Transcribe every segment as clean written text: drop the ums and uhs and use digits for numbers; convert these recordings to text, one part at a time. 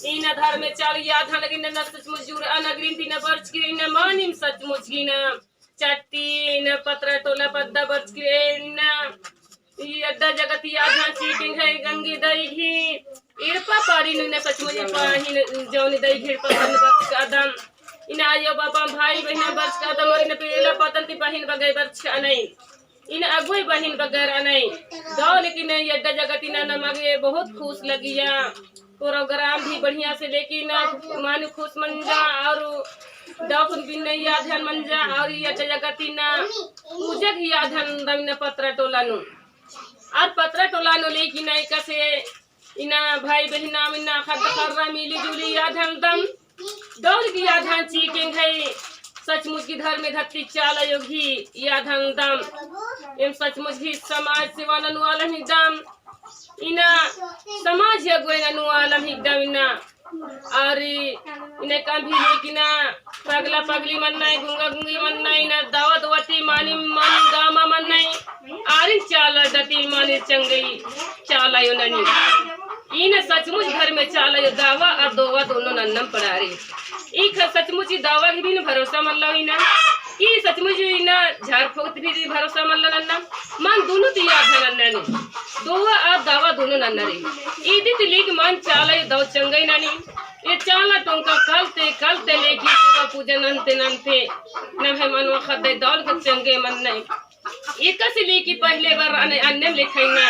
इन धर में चाल याद हन न सचमुच जुर अनग्रीन तीन बर्च के इन मानिम सचमुच गिन चट्टी न पत्र टोला पद्दा बर्च के इन यद्दा जगत याद हन चीटिंग है गंगे दई घी इरपा पारी न सचमुच पाहिन जौन दई घेर पतन बर्च कदम इन आयो बाबा भाई बहन बर्च कदम और इन पेला पतन ती बहिन बगै बर्च नहीं इन अगुई बहिन बगैर नहीं दो लेकिन यद्दा जगत इन मगे बहुत खुश लगिया प्रोग्राम भी बढ़िया से लेकिन मान खुश मन जा और डॉक्टर भी नहीं याद है मन जा और ये जगती ना पूजा भी याद है दमिन पत्र टोला नु और पत्र टोला नु लेकिन नहीं कसे इना भाई बहना मिना खद खर्रा मिली जुली याद है दम दौड़ की याद है चीकें है सचमुच की धर्म में धरती चाल योगी याद है दम एम सचमुच ही समाज सेवा ननु वाला ही दम इना समाज यगोयना नु आलम हिगदम इना और इने काम भी लेकिन पगला पगली मन नहीं गुंगा गुंगी मन नहीं ना दावत वती मानी मन गामा मन नहीं आरी चाल दती मानी चंगई चाल आयो ननी इन सचमुच घर में चाल आयो दावा और दोवा दोनों नन्नम पड़ा रे एक सचमुच दावा की भी न भरोसा मन लो इना कि सचमुच इना झाड़ फूक भी भरोसा मन लो नन्ना मन दोनों तो याद है नन्ना ने दोवा आप दावा दोनों नन्ना रे ईदी तिलीक मन चाल आयो दो चंगई ननी ये चाला टोंका कलते लेकी सेवा पूजन नंते नंते न है मन वखत दे दौल के चंगे मन नहीं एक से लेकी पहले बार अन्य लिखाइना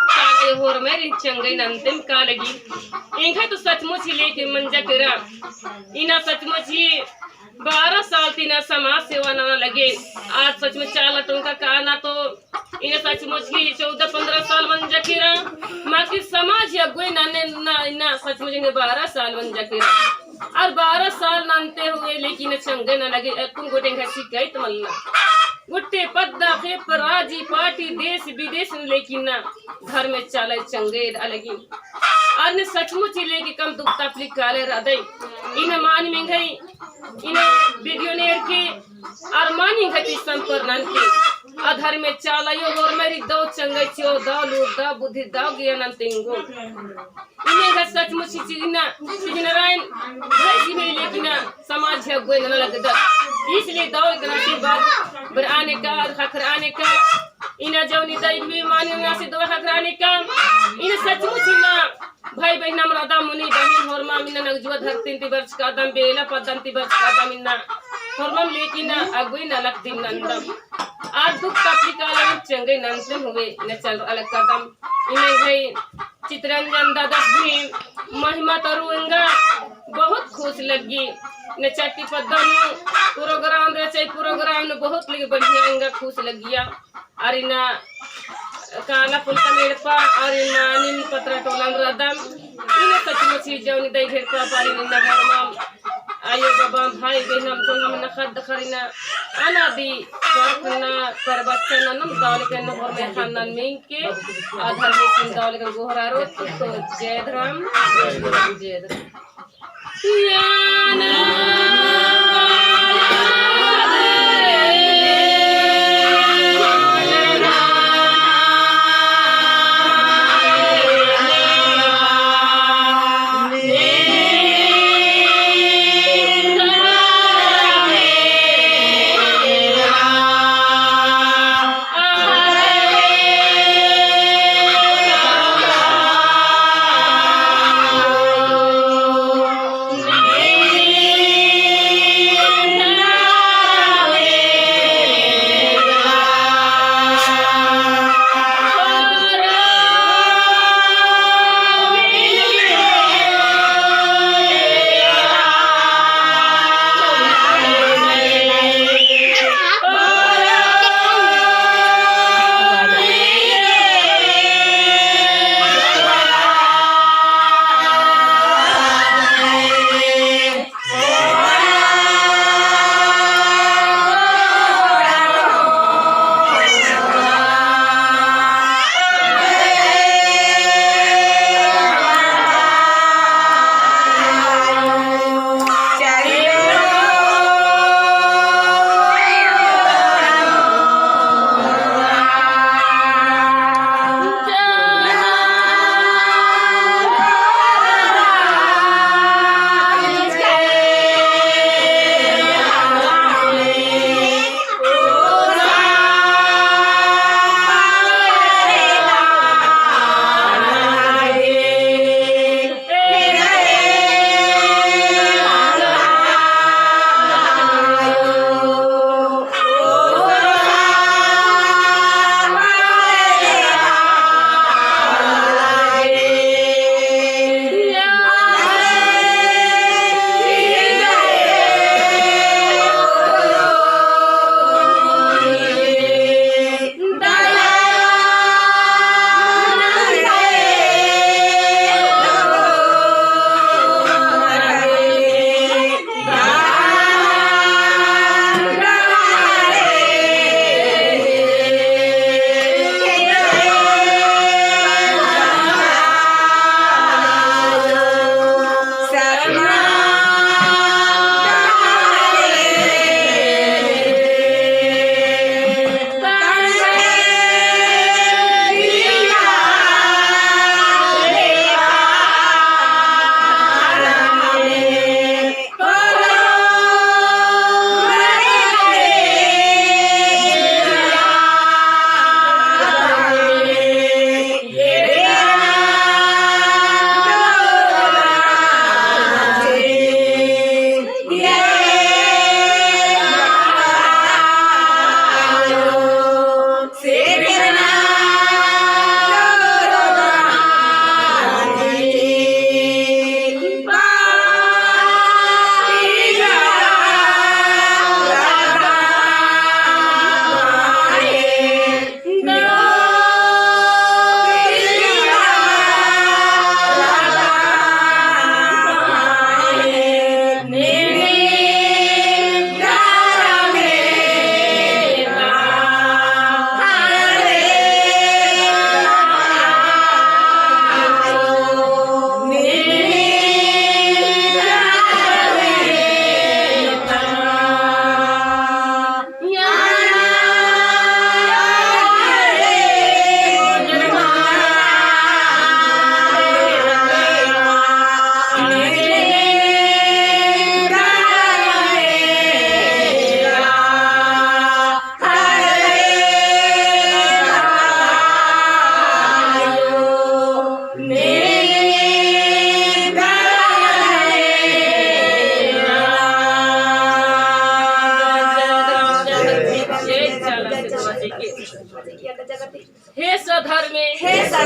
चाले होर मेरी चंगे नंते का लगी इनका तो सचमुच ही लेके मंजा करा इना सचमुच ही 12 साल तीना समाज सेवा ना लगे आज सचमुच चाला टोंका का ना तो इन्हें सचमुच ही 14-15 साल बन जकीरा माँ की समाज या गोई नाने ना सचमुच इन्हें 12 साल बन जकीरा और 12 साल नानते हुए लेकिन चंगे न लगे तुम गोटे घर शिकायत मल्ला गुट्टे पद्दा खेप राजी पार्टी देश विदेश लेकिन ना घर में चाले चंगे अलगी और सचमुच ही लेके कम दुख तकलीफ काले हृदय इन मान में गई इन बिलियनेयर के और मानी गई संपर्णन के अधर में चालायो और मेरी दो चंगे चो दो लूट दो बुद्धि दो ज्ञान अंतिंगो इन्हें घर सचमुच चीजना नारायण भाई में लेकिन समाज है गोई न लगता इसलिए दो ग्रांटी बात बराने का खखराने का इना जौनी दई भी मानिया से दो खखराने का इन सचमुच ना भाई बहन मरादा मुनि बहन होरमा मिना नगजुआ धरती ती वर्ष का दम बेला पदम ती वर्ष का दम इना होरमम लेकिन अगुई न लगती नंदम आज दुख तकलीफ चंगे नंदम हुए न चल अलग कदम इन्हें गई चित्रंजन दादा भी महिमा तरुंगा बहुत खुश लगी न चट्टी पदम प्रोग्राम रचे प्रोग्राम न बहुत लगे बढ़िया खुश लगिया और इना काला पुलका मेड़पा और इना निम पत्र टोलम रदम इने सचमुच जौनी दई घेर पा पारी निंदा घरमाम आयो बाबा भाई बहनम तो हम नखद खरिना अनादि करना परबच्चन नम दौल के न घर में खानन मिंग के आधार में सिंह दौल के गोहरा रो तो जय धर्म जय धर्म याना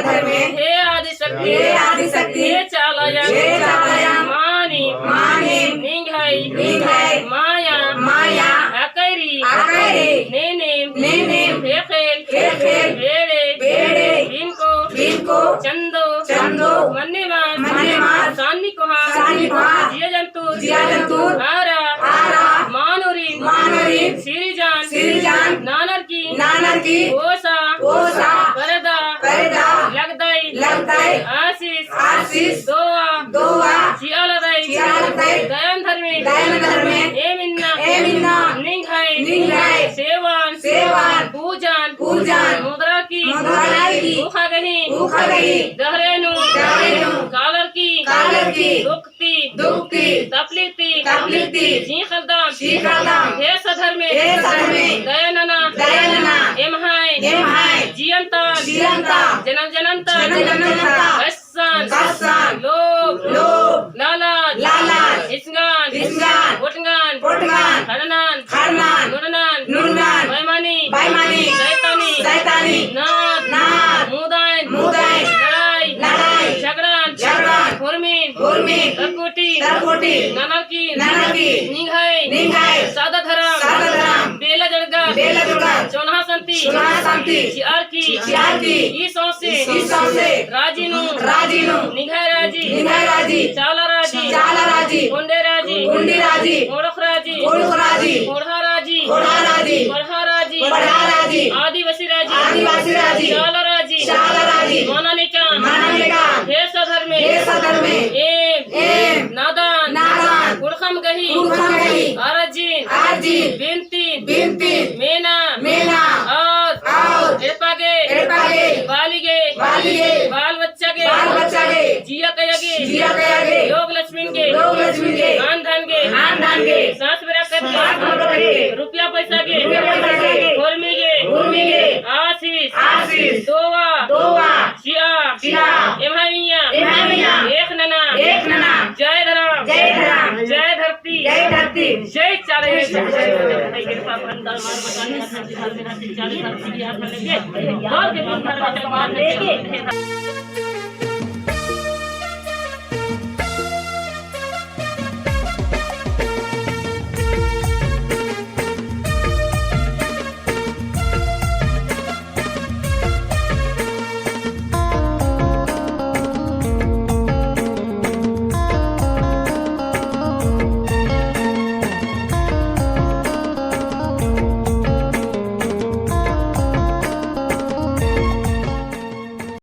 साधर में हे आदिशक्ति हे आदिशक्ति हे चालयम मानी निंघाई माया अकैरी नेनेम हेखेल बेड़े इनको चंदो मन्नेमार सान्नी कोहा जिया जंतु आरा मानुरीन सिरिजान नानर की ओसा परदा लगदाई आशीष दोवा जियालदाई दयान धर्मे एमिन्ना निंघाई सेवान पूजान मुद्रा की भूखा गही दहरेनु कालर की दुखती तपलीती जी खलदाम हे सधर में दयानना एमहाय जियंता जनंता हसन लोभ लालाच इसगान वटगान खरनान नुरनान बैमानी शैतानी नाद मुदाइन लड़ाई झगड़ान हुरमीन तरकोटी ननकी निंघाई सादा धरम बेला जड़गा चौनहा संती चियार की ई सौसे राजीनु निंघाई राजी चाला राजी गुंडे राजी मोड़ख राजी बढ़ा राजी आदिवासी राजी चाला राजी माना निका हे सधर में एम नादान गुरखम गही आरजीन बिनती मेना और एरपागे बालिगे बाल बच्चा के जिया कयागे योग लक्ष्मीन के आन धान के सांस मेरा कर रुपया पैसा के घुरमी के आशीष दोवा शिया एमामिया एक नना जय धर्म जय धरती जय चाले जय